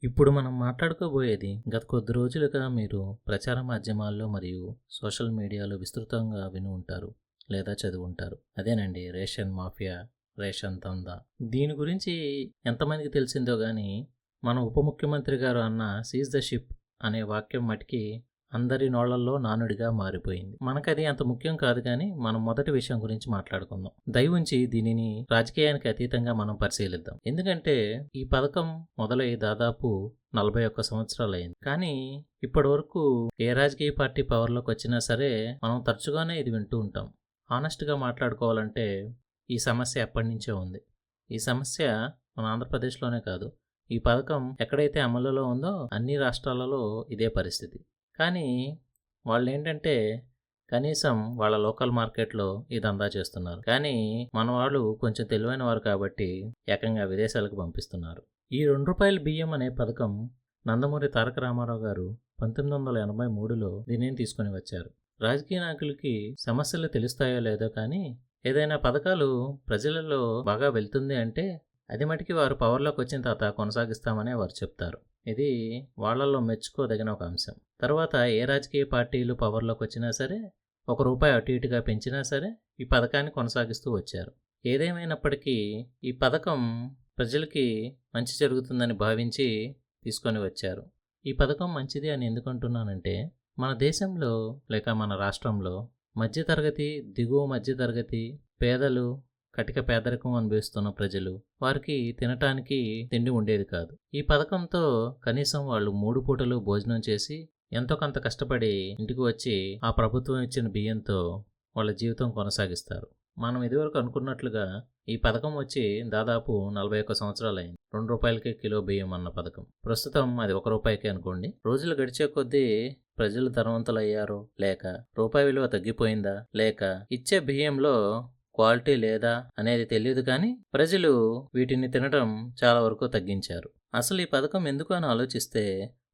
ఇప్పుడు మనం మాట్లాడుకోబోయేది గత కొద్ది రోజులుగా మీరు ప్రచార మాధ్యమాల్లో మరియు సోషల్ మీడియాలో విస్తృతంగా విని ఉంటారు లేదా చదివి ఉంటారు. అదేనండి రేషన్ మాఫియా, రేషన్ దందా. దీని గురించి ఎంతమందికి తెలిసిందో కానీ మన ఉప ముఖ్యమంత్రి గారు అన్న సీజ్ ద షిప్ అనే వాక్యం మటుకి అందరి నోళ్లలో నానుడిగా మారిపోయింది. మనకది అంత ముఖ్యం కాదు కానీ మనం మొదటి విషయం గురించి మాట్లాడుకుందాం. దయవుంచి దీనిని రాజకీయానికి అతీతంగా మనం పరిశీలిద్దాం. ఎందుకంటే ఈ పథకం మొదలై దాదాపు 41 సంవత్సరాలు అయింది. కానీ ఇప్పటి వరకు ఏ రాజకీయ పార్టీ పవర్లోకి వచ్చినా సరే మనం తరచుగానే ఇది వింటూ ఉంటాం. హానెస్ట్గా మాట్లాడుకోవాలంటే ఈ సమస్య ఎప్పటి నుంచో ఉంది. ఈ సమస్య మన ఆంధ్రప్రదేశ్లోనే కాదు, ఈ పథకం ఎక్కడైతే అమలులో ఉందో అన్ని రాష్ట్రాలలో ఇదే పరిస్థితి. కానీ వాళ్ళు ఏంటంటే కనీసం వాళ్ళ లోకల్ మార్కెట్లో ఈ దందా చేస్తున్నారు. కానీ మన వాళ్ళు కొంచెం తెలివైన వారు కాబట్టి ఏకంగా విదేశాలకు పంపిస్తున్నారు. ఈ ₹2 బియ్యం అనే పథకం నందమూరి తారక రామారావు గారు 1983లో దీనిని తీసుకుని వచ్చారు. రాజకీయ నాయకులకి సమస్యలు తెలుస్తాయో లేదో కానీ ఏదైనా పథకాలు ప్రజలలో బాగా వెళ్తుంది అంటే అది మటుకి వారు పవర్లోకి వచ్చిన తర్వాత కొనసాగిస్తామనే వారు చెప్తారు. ఇది వాళ్ళల్లో మెచ్చుకోదగిన ఒక అంశం. తర్వాత ఏ రాజకీయ పార్టీలు పవర్లోకి వచ్చినా సరే ₹1 అటు ఇటుగా పెంచినా సరే ఈ పథకాన్ని కొనసాగిస్తూ వచ్చారు. ఏదేమైనప్పటికీ ఈ పథకం ప్రజలకి మంచి జరుగుతుందని భావించి తీసుకొని వచ్చారు. ఈ పథకం మంచిది అని ఎందుకు అంటున్నానంటే మన దేశంలో లేక మన రాష్ట్రంలో మధ్యతరగతి, దిగువ మధ్యతరగతి, పేదలు, కటిక పేదరికం అనుభవిస్తున్న ప్రజలు వారికి తినటానికి తిండి ఉండేది కాదు. ఈ పథకంతో కనీసం వాళ్ళు 3 పూటలు భోజనం చేసి ఎంతో కొంత కష్టపడి ఇంటికి వచ్చి ఆ ప్రభుత్వం ఇచ్చిన బియ్యంతో వాళ్ళ జీవితం కొనసాగిస్తారు. మనం ఇదివరకు అనుకున్నట్లుగా ఈ పథకం వచ్చి దాదాపు 41 సంవత్సరాలు అయింది. ₹2కే కిలో బియ్యం అన్న పథకం ప్రస్తుతం అది ₹1కే అనుకోండి. రోజులు గడిచే కొద్దీ ప్రజలు ధనవంతులయ్యారో లేక రూపాయి విలువ తగ్గిపోయిందా లేక ఇచ్చే బియ్యంలో క్వాలిటీ లేదా అనేది తెలియదు కానీ ప్రజలు వీటిని తినడం చాలా వరకు తగ్గించారు. అసలు ఈ పథకం ఎందుకు అని ఆలోచిస్తే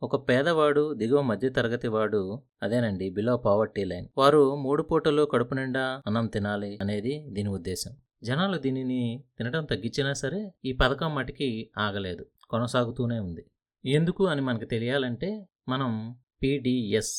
ఒక పేదవాడు, దిగువ మధ్య తరగతి వాడు, అదేనండి బిలో పావర్టీ లైన్, వారు 3 పూటలు కడుపు నిండా అన్నం తినాలి అనేది దీని ఉద్దేశం. జనాలు దీనిని తినడం తగ్గించినా సరే ఈ పథకం మటుకి ఆగలేదు, కొనసాగుతూనే ఉంది. ఎందుకు అని మనకు తెలియాలంటే మనం PDS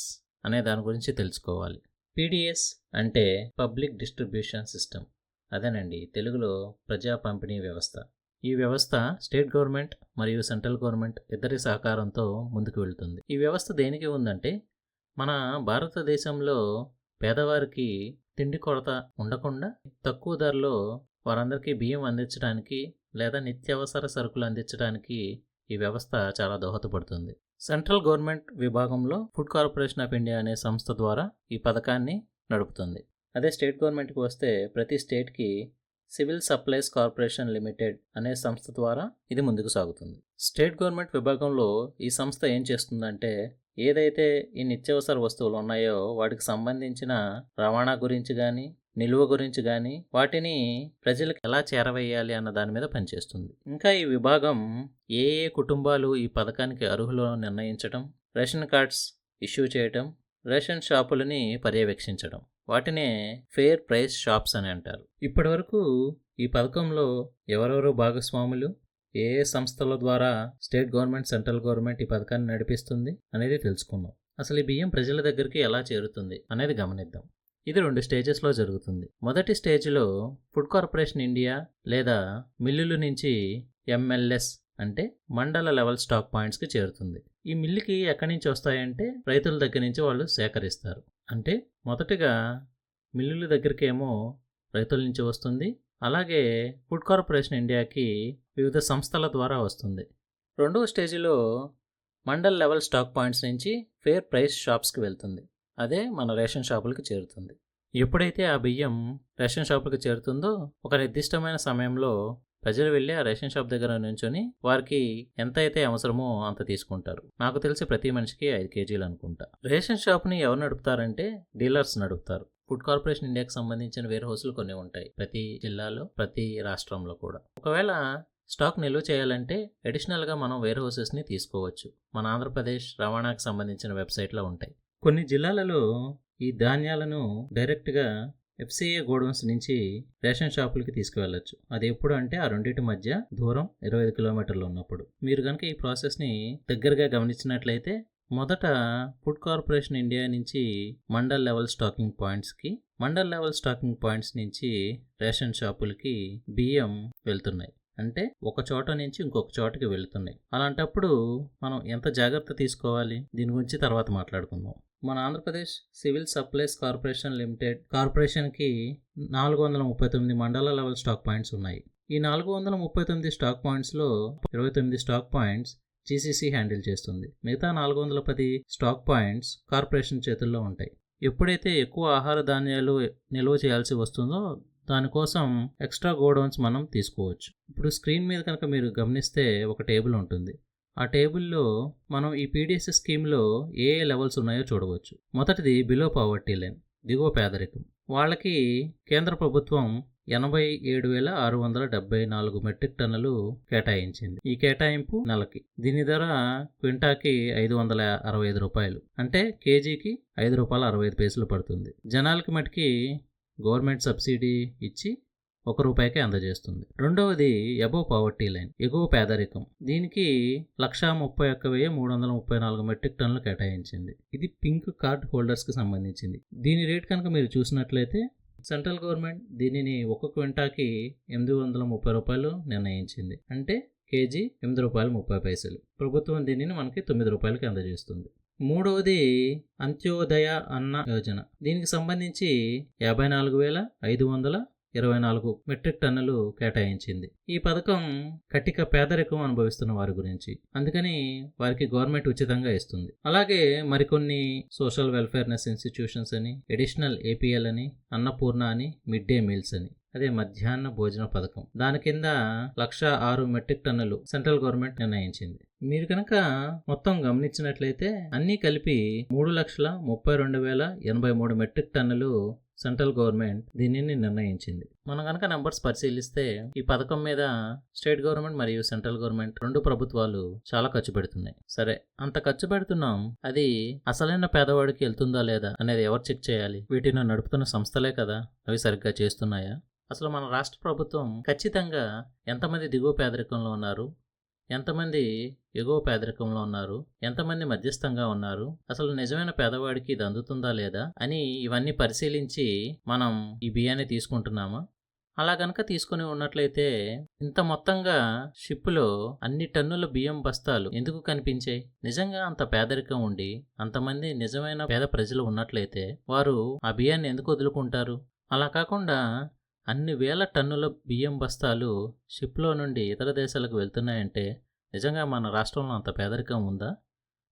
అనే దాని గురించి తెలుసుకోవాలి. PDS అంటే పబ్లిక్ డిస్ట్రిబ్యూషన్ సిస్టమ్. అదేనండి తెలుగులో ప్రజా పంపిణీ వ్యవస్థ. ఈ వ్యవస్థ స్టేట్ గవర్నమెంట్ మరియు సెంట్రల్ గవర్నమెంట్ ఇద్దరి సహకారంతో ముందుకు వెళ్తుంది. ఈ వ్యవస్థ దేనికి ఉందంటే మన భారతదేశంలో పేదవారికి తిండి కొరత ఉండకుండా తక్కువ ధరలో వారందరికీ బియ్యం అందించడానికి లేదా నిత్యావసర సరుకులు అందించడానికి ఈ వ్యవస్థ చాలా దోహదపడుతుంది. సెంట్రల్ గవర్నమెంట్ విభాగంలో ఫుడ్ కార్పొరేషన్ ఆఫ్ ఇండియా అనే సంస్థ ద్వారా ఈ పథకాన్ని నడుపుతుంది. అదే స్టేట్ గవర్నమెంట్కి వస్తే ప్రతి స్టేట్కి సివిల్ సప్లైస్ కార్పొరేషన్ లిమిటెడ్ అనే సంస్థ ద్వారా ఇది ముందుకు సాగుతుంది. స్టేట్ గవర్నమెంట్ విభాగంలో ఈ సంస్థ ఏం చేస్తుందంటే ఏదైతే ఈ నిత్యావసర వస్తువులు ఉన్నాయో వాటికి సంబంధించిన రవాణా గురించి కానీ నిల్వ గురించి కానీ వాటిని ప్రజలకు ఎలా చేరవేయాలి అన్న దాని మీద పనిచేస్తుంది. ఇంకా ఈ విభాగం ఏ ఏ కుటుంబాలు ఈ పథకానికి అర్హులో నిర్ణయించడం, రేషన్ కార్డ్స్ ఇష్యూ చేయడం, రేషన్ షాపులని పర్యవేక్షించడం, వాటినే ఫెయిర్ ప్రైస్ షాప్స్ అని అంటారు. ఇప్పటి వరకు ఈ పథకంలో ఎవరెవరు భాగస్వాములు, ఏ ఏ సంస్థల ద్వారా స్టేట్ గవర్నమెంట్, సెంట్రల్ గవర్నమెంట్ ఈ పథకాన్ని నడిపిస్తుంది అనేది తెలుసుకుందాం. అసలు ఈ బియ్యం ప్రజల దగ్గరికి ఎలా చేరుతుంది అనేది గమనిద్దాం. ఇది 2 స్టేజెస్లో జరుగుతుంది. మొదటి స్టేజ్లో ఫుడ్ కార్పొరేషన్ ఇండియా లేదా మిల్లుల నుంచి MLS అంటే మండల లెవెల్ స్టాక్ పాయింట్స్కి చేరుతుంది. ఈ మిల్లుకి ఎక్కడి నుంచి వస్తాయంటే రైతుల దగ్గర నుంచి వాళ్ళు సేకరిస్తారు. అంటే మొదటగా మిల్లుల దగ్గరికేమో రైతుల నుంచి వస్తుంది, అలాగే ఫుడ్ కార్పొరేషన్ ఇండియాకి వివిధ సంస్థల ద్వారా వస్తుంది. రెండవ స్టేజిలో మండల్ లెవెల్ స్టాక్ పాయింట్స్ నుంచి ఫెయిర్ ప్రైస్ షాప్స్కి వెళ్తుంది. అదే మన రేషన్ షాపులకి చేరుతుంది. ఎప్పుడైతే ఆ బియ్యం రేషన్ షాపులకి చేరుతుందో ఒక నిర్దిష్టమైన సమయంలో ప్రజలు వెళ్ళి ఆ రేషన్ షాప్ దగ్గర నుంచొని వారికి ఎంత అయితే అవసరమో అంత తీసుకుంటారు. నాకు తెలిసి ప్రతి మనిషికి 5 కేజీలు అనుకుంటా. రేషన్ షాప్ని ఎవరు నడుపుతారంటే డీలర్స్ నడుపుతారు. ఫుడ్ కార్పొరేషన్ ఇండియాకి సంబంధించిన వేర్ హౌస్లు కొన్ని ఉంటాయి ప్రతి జిల్లాలో, ప్రతి రాష్ట్రంలో కూడా. ఒకవేళ స్టాక్ నిల్వ చేయాలంటే అడిషనల్గా మనం వేర్ హౌసెస్ని తీసుకోవచ్చు. మన ఆంధ్రప్రదేశ్ రవాణాకు సంబంధించిన వెబ్సైట్లో ఉంటాయి. కొన్ని జిల్లాలలో ఈ ధాన్యాలను డైరెక్ట్గా ఎఫ్సిఏ గోడౌన్స్ నుంచి రేషన్ షాపులకి తీసుకువెళ్ళొచ్చు. అది ఎప్పుడు అంటే ఆ రెండింటి మధ్య దూరం 25 కిలోమీటర్లు ఉన్నప్పుడు. మీరు కనుక ఈ ప్రాసెస్ని దగ్గరగా గమనించినట్లయితే మొదట ఫుడ్ కార్పొరేషన్ ఇండియా నుంచి మండల్ లెవెల్ స్టాకింగ్ పాయింట్స్కి, మండల్ లెవెల్ స్టాకింగ్ పాయింట్స్ నుంచి రేషన్ షాపులకి బియ్యం వెళ్తున్నాయి. అంటే ఒక చోట నుంచి ఇంకొక చోటకి వెళ్తున్నాయి. అలాంటప్పుడు మనం ఎంత జాగ్రత్త తీసుకోవాలి దీని గురించి తర్వాత మాట్లాడుకుందాం. మన Andhra Pradesh civil supplies corporation limited కార్పొరేషన్కి 439 మండల లెవెల్ స్టాక్ పాయింట్స్ ఉన్నాయి. ఈ 439 స్టాక్ పాయింట్స్లో 29 స్టాక్ పాయింట్స్ జీసీసీ హ్యాండిల్ చేస్తుంది. మిగతా 410 స్టాక్ పాయింట్స్ కార్పొరేషన్ చేతుల్లో ఉంటాయి. ఎప్పుడైతే ఎక్కువ ఆహార ధాన్యాలు నిల్వ చేయాల్సి వస్తుందో దానికోసం ఎక్స్ట్రా గోడౌన్స్ మనం తీసుకోవచ్చు. ఇప్పుడు స్క్రీన్ మీద కనుక మీరు గమనిస్తే ఒక టేబుల్ ఉంటుంది. ఆ టేబుల్లో మనం ఈ పీడిఎస్ స్కీమ్లో ఏ లెవెల్స్ ఉన్నాయో చూడవచ్చు. మొదటిది బిలో పావర్టీ లైన్, దిగువ పేదరికం. వాళ్ళకి కేంద్ర ప్రభుత్వం 87,674 మెట్రిక్ టన్నులు కేటాయించింది. ఈ కేటాయింపు నెలకి. దీని ధర క్వింటాకి 565 రూపాయలు, అంటే కేజీకి ₹5.65 పడుతుంది. జనాలకి మటుకి గవర్నమెంట్ సబ్సిడీ ఇచ్చి ₹1 అందజేస్తుంది. రెండవది అబోవ్ పావర్టీ లైన్, ఎగువ పేదరికం. దీనికి 131,334 మెట్రిక్ టన్నులు కేటాయించింది. ఇది పింక్ కార్డ్ హోల్డర్స్కి సంబంధించింది. దీని రేట్ కనుక మీరు చూసినట్లయితే సెంట్రల్ గవర్నమెంట్ దీనిని ఒక క్వింటాకి ₹830 నిర్ణయించింది. అంటే కేజీ ₹8.30. ప్రభుత్వం దీనిని మనకి ₹9 అందజేస్తుంది. మూడవది అంత్యోదయ అన్న యోజన. దీనికి సంబంధించి 54,524 మెట్రిక్ టన్నులు కేటాయించింది. ఈ పథకం కటిక పేదరికం అనుభవిస్తున్న వారి గురించి. అందుకని వారికి గవర్నమెంట్ ఉచితంగా ఇస్తుంది. అలాగే మరికొన్ని సోషల్ వెల్ఫేర్నెస్ ఇన్స్టిట్యూషన్స్ అని, ఎడిషనల్ ఏపీఎల్ అని, అన్నపూర్ణ అని, మిడ్ డే మీల్స్ అని, అదే మధ్యాహ్న భోజన పథకం. దాని కింద 106 మెట్రిక్ టన్నులు సెంట్రల్ గవర్నమెంట్ నిర్ణయించింది. మీరు కనుక మొత్తం గమనించినట్లయితే అన్నీ కలిపి 3,32,083 మెట్రిక్ టన్నులు సెంట్రల్ గవర్నమెంట్ దీనిని నిర్ణయించింది. మనం కనుక నెంబర్స్ పరిశీలిస్తే ఈ పథకం మీద స్టేట్ గవర్నమెంట్ మరియు సెంట్రల్ గవర్నమెంట్ రెండు ప్రభుత్వాలు చాలా ఖర్చు పెడుతున్నాయి. సరే, అంత ఖర్చు పెడుతున్నాం, అది అసలైన పేదవాడికి వెళ్తుందా లేదా అనేది ఎవరు చెక్ చేయాలి? వీటిని నడుపుతున్న సంస్థలే కదా, అవి సరిగ్గా చేస్తున్నాయా? అసలు మన రాష్ట్ర ప్రభుత్వం ఖచ్చితంగా ఎంతమంది దిగువ పేదరికంలో ఉన్నారు, ఎంతమంది ఎగువ పేదరికంలో ఉన్నారు, ఎంతమంది మధ్యస్థంగా ఉన్నారు, అసలు నిజమైన పేదవాడికి ఇది అందుతుందా లేదా అని ఇవన్నీ పరిశీలించి మనం ఈ బియ్యాన్ని తీసుకుంటున్నామా? అలా గనక తీసుకుని ఉన్నట్లయితే ఇంత మొత్తంగా షిప్పులో అన్ని టన్నుల బియ్యం బస్తాలు ఎందుకు కనిపించాయి? నిజంగా అంత పేదరికం ఉండి అంతమంది నిజమైన పేద ప్రజలు ఉన్నట్లయితే వారు ఆ బియ్యాన్ని ఎందుకు వదులుకుంటారు? అలా కాకుండా అన్ని వేల టన్నుల బియ్యం బస్తాలు షిప్లో నుండి ఇతర దేశాలకు వెళ్తున్నాయంటే నిజంగా మన రాష్ట్రంలో అంత పేదరికం ఉందా?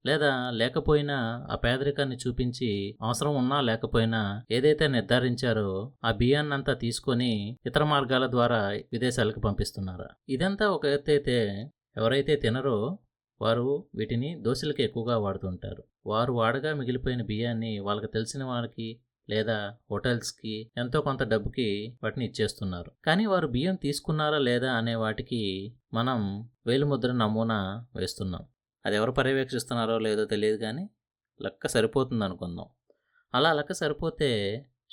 లేదా లేకపోయినా ఆ పేదరికాన్ని చూపించి అవసరం ఉన్నా లేకపోయినా ఏదైతే నిర్ధారించారో ఆ బియ్యాన్నంతా తీసుకొని ఇతర మార్గాల ద్వారా విదేశాలకు పంపిస్తున్నారా? ఇదంతా ఒక ఎత్తైతే ఎవరైతే తినరో వారు వీటిని దోశలకు ఎక్కువగా వాడుతుంటారు. వారు వాడగా మిగిలిపోయిన బియ్యాన్ని వాళ్ళకి తెలిసిన వారికి లేదా హోటల్స్కి ఎంతో కొంత డబ్బుకి వాటిని ఇచ్చేస్తున్నారు. కానీ వారు బియ్యం తీసుకున్నారా లేదా అనే వాటికి మనం వేలిముద్ర నమూనా వేస్తున్నాం. అది ఎవరు పర్యవేక్షిస్తున్నారో లేదో తెలియదు, కానీ లెక్క సరిపోతుంది అనుకుందాం. అలా లెక్క సరిపోతే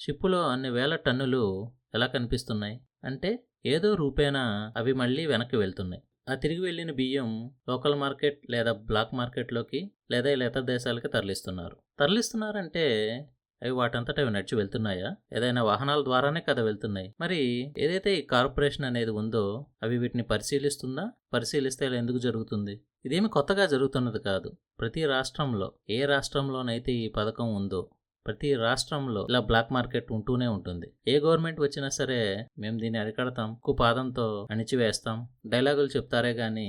షిప్పులో అన్ని వేల టన్నులు ఎలా కనిపిస్తున్నాయి అంటే ఏదో రూపేణా అవి మళ్ళీ వెనక్కి వెళ్తున్నాయి. ఆ తిరిగి వెళ్ళిన బియ్యం లోకల్ మార్కెట్ లేదా బ్లాక్ మార్కెట్లోకి లేదా ఇలా ఇతర దేశాలకి తరలిస్తున్నారంటే అవి వాటంతట అవి నడిచి వెళ్తున్నాయా? ఏదైనా వాహనాల ద్వారానే కదా వెళ్తున్నాయి. మరి ఏదైతే ఈ కార్పొరేషన్ అనేది ఉందో అవి వీటిని పరిశీలిస్తుందా? పరిశీలిస్తే ఇలా ఎందుకు జరుగుతుంది? ఇదేమి కొత్తగా జరుగుతున్నది కాదు. ప్రతి రాష్ట్రంలో ఏ రాష్ట్రంలోనైతే ఈ పథకం ఉందో ప్రతి రాష్ట్రంలో ఇలా బ్లాక్ మార్కెట్ ఉంటూనే ఉంటుంది. ఏ గవర్నమెంట్ వచ్చినా సరే మేము దీన్ని అరికడతాం, పాదంతో అణిచివేస్తాం డైలాగులు చెప్తారే కానీ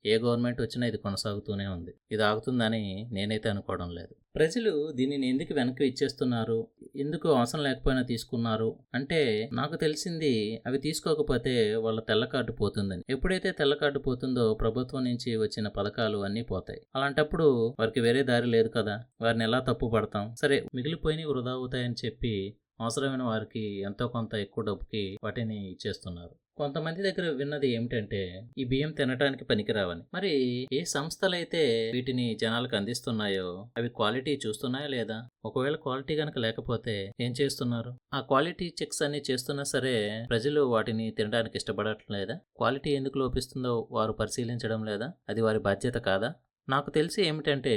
ఏ గవర్నమెంట్ వచ్చినా ఇది కొనసాగుతూనే ఉంది. ఇది ఆగుతుందని నేనైతే అనుకోవడం లేదు. ప్రజలు దీనిని ఎందుకు వెనక్కి ఇచ్చేస్తున్నారు, ఎందుకు అవసరం లేకపోయినా తీసుకున్నారు అంటే నాకు తెలిసింది అవి తీసుకోకపోతే వాళ్ళ తెల్ల కార్డు పోతుందని. ఎప్పుడైతే తెల్ల కార్డు పోతుందో ప్రభుత్వం నుంచి వచ్చిన పథకాలు అన్నీ పోతాయి. అలాంటప్పుడు వారికి వేరే దారి లేదు కదా, వారిని ఎలా తప్పు పడతాం? సరే, మిగిలిపోయినవి వృధా అవుతాయని చెప్పి అవసరమైన వారికి ఎంతో కొంత ఎక్కువ డబ్బుకి వాటిని ఇచ్చేస్తున్నారు. కొంతమంది దగ్గర విన్నది ఏమిటంటే ఈ బియ్యం తినడానికి పనికిరావని. మరి ఏ సంస్థలైతే వీటిని జనాలకు అందిస్తున్నాయో అవి క్వాలిటీ చూస్తున్నాయా లేదా? ఒకవేళ క్వాలిటీ గనక లేకపోతే ఏం చేస్తున్నారు? ఆ క్వాలిటీ చెక్స్ అన్ని చేస్తున్నా సరే ప్రజలు వాటిని తినడానికి ఇష్టపడట్లేదా? క్వాలిటీ ఎందుకు లోపిస్తుందో వారు పరిశీలించడం లేదా? అది వారి బాధ్యత కాదా? నాకు తెలిసి ఏమిటంటే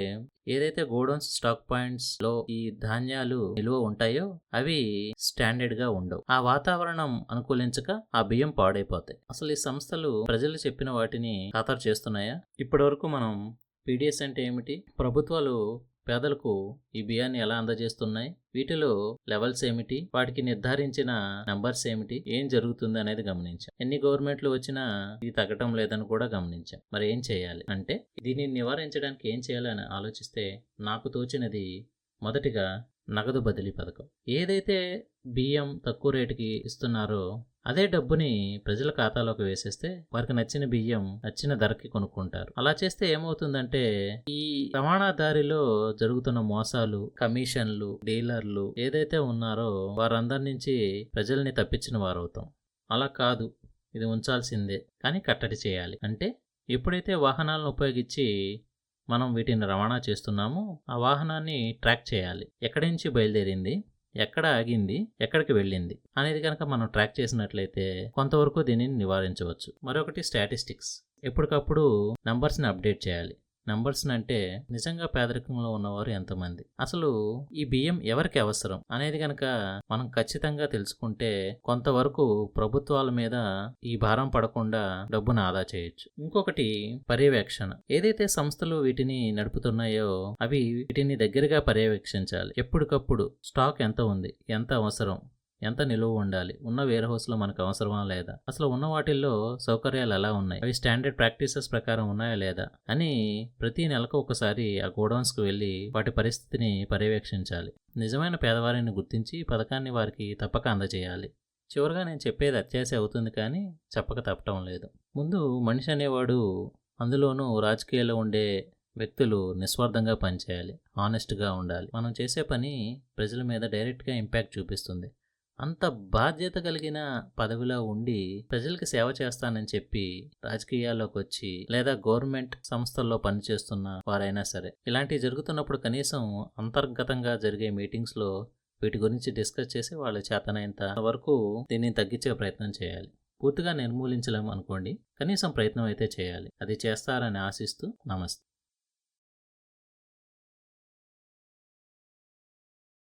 ఏదైతే గోడౌన్స్ స్టాక్ పాయింట్స్ లో ఈ ధాన్యాలు నిలువ ఉంటాయో అవి స్టాండర్డ్ గా ఉండవు. ఆ వాతావరణం అనుకూలించక ఆ బియ్యం పాడైపోతాయి. అసలు ఈ సంస్థలు ప్రజలు చెప్పిన వాటిని ఖాతరు చేస్తున్నాయా? ఇప్పటివరకు మనం పీడిఎస్ అంటే ఏమిటి, ప్రభుత్వాలు పేదలకు ఈ బియ్యాన్ని ఎలా అందజేస్తున్నాయి, వీటిలో లెవెల్స్ ఏమిటి, వాటికి నిర్ధారించిన నంబర్స్ ఏమిటి, ఏం జరుగుతుంది అనేది గమనించాం. ఎన్ని గవర్నమెంట్లు వచ్చినా ఇది తగ్గటం లేదని కూడా గమనించాం. మరి ఏం చేయాలి అంటే దీన్ని నివారించడానికి ఏం చేయాలని ఆలోచిస్తే నాకు తోచినది మొదటిగా నగదు బదిలీ పథకం. ఏదైతే బియ్యం తక్కువ రేటుకి ఇస్తున్నారో అదే డబ్బుని ప్రజల ఖాతాలోకి వేసేస్తే వారికి నచ్చిన బియ్యం నచ్చిన ధరకి కొనుక్కుంటారు. అలా చేస్తే ఏమవుతుందంటే ఈ రవాణాదారిలో జరుగుతున్న మోసాలు, కమిషన్లు, డీలర్లు ఏదైతే ఉన్నారో వారందరి నుంచి ప్రజల్ని తప్పించిన వారవుతాం. అలా కాదు, ఇది ఉంచాల్సిందే, కానీ కట్టడి చేయాలి. అంటే ఎప్పుడైతే వాహనాలను ఉపయోగించి మనం వీటిని రవాణా చేస్తున్నామో ఆ వాహనాన్ని ట్రాక్ చేయాలి. ఎక్కడి నుంచి బయలుదేరింది, ఎక్కడ ఆగింది, ఎక్కడికి వెళ్ళింది అనేది కనుక మనం ట్రాక్ చేసినట్లయితే కొంతవరకు దీనిని నివారించవచ్చు. మరొకటి స్టాటిస్టిక్స్. ఎప్పటికప్పుడు నంబర్స్ని అప్డేట్ చేయాలి. నంబర్స్ అంటే నిజంగా పేదరికంలో ఉన్నవారు ఎంతమంది, అసలు ఈ బియ్యం ఎవరికి అవసరం అనేది కనుక మనం ఖచ్చితంగా తెలుసుకుంటే కొంతవరకు ప్రభుత్వాల మీద ఈ భారం పడకుండా డబ్బును ఆదా చేయొచ్చు. ఇంకొకటి పర్యవేక్షణ. ఏదైతే సంస్థలు వీటిని నడుపుతున్నాయో అవి వీటిని దగ్గరగా పర్యవేక్షించాలి. ఎప్పటికప్పుడు స్టాక్ ఎంత ఉంది, ఎంత అవసరం, ఎంత నిలువ ఉండాలి, ఉన్న వేర్ హౌస్లో మనకు అవసరమా లేదా, అసలు ఉన్న వాటిల్లో సౌకర్యాలు ఎలా ఉన్నాయి, అవి స్టాండర్డ్ ప్రాక్టీసెస్ ప్రకారం ఉన్నాయా లేదా అని ప్రతి నెలకు ఒకసారి ఆ గోడౌన్స్కి వెళ్ళి వాటి పరిస్థితిని పర్యవేక్షించాలి. నిజమైన పేదవారిని గుర్తించి పథకాన్ని వారికి తప్పక అందజేయాలి. చివరిగా నేను చెప్పేది అత్యాశ అవుతుంది కానీ చెప్పక తప్పటం లేదు. ముందు మనిషి అనేవాడు, అందులోనూ రాజకీయాల్లో ఉండే వ్యక్తులు నిస్వార్థంగా పనిచేయాలి, హానెస్ట్గా ఉండాలి. మనం చేసే పని ప్రజల మీద డైరెక్ట్గా ఇంపాక్ట్ చూపిస్తుంది. అంత బాధ్యత కలిగిన పదవిలో ఉండి ప్రజలకి సేవ చేస్తానని చెప్పి రాజకీయాల్లోకి వచ్చి లేదా గవర్నమెంట్ సంస్థల్లో పనిచేస్తున్న వారైనా సరే ఇలాంటివి జరుగుతున్నప్పుడు కనీసం అంతర్గతంగా జరిగే మీటింగ్స్లో వీటి గురించి డిస్కస్ చేసి వాళ్ళ చేతనైనంత వరకు దీన్ని తగ్గించే ప్రయత్నం చేయాలి. పూర్తిగా నిర్మూలించలేము అనుకోండి, కనీసం ప్రయత్నం అయితే చేయాలి. అది చేస్తారని ఆశిస్తూ నమస్తే.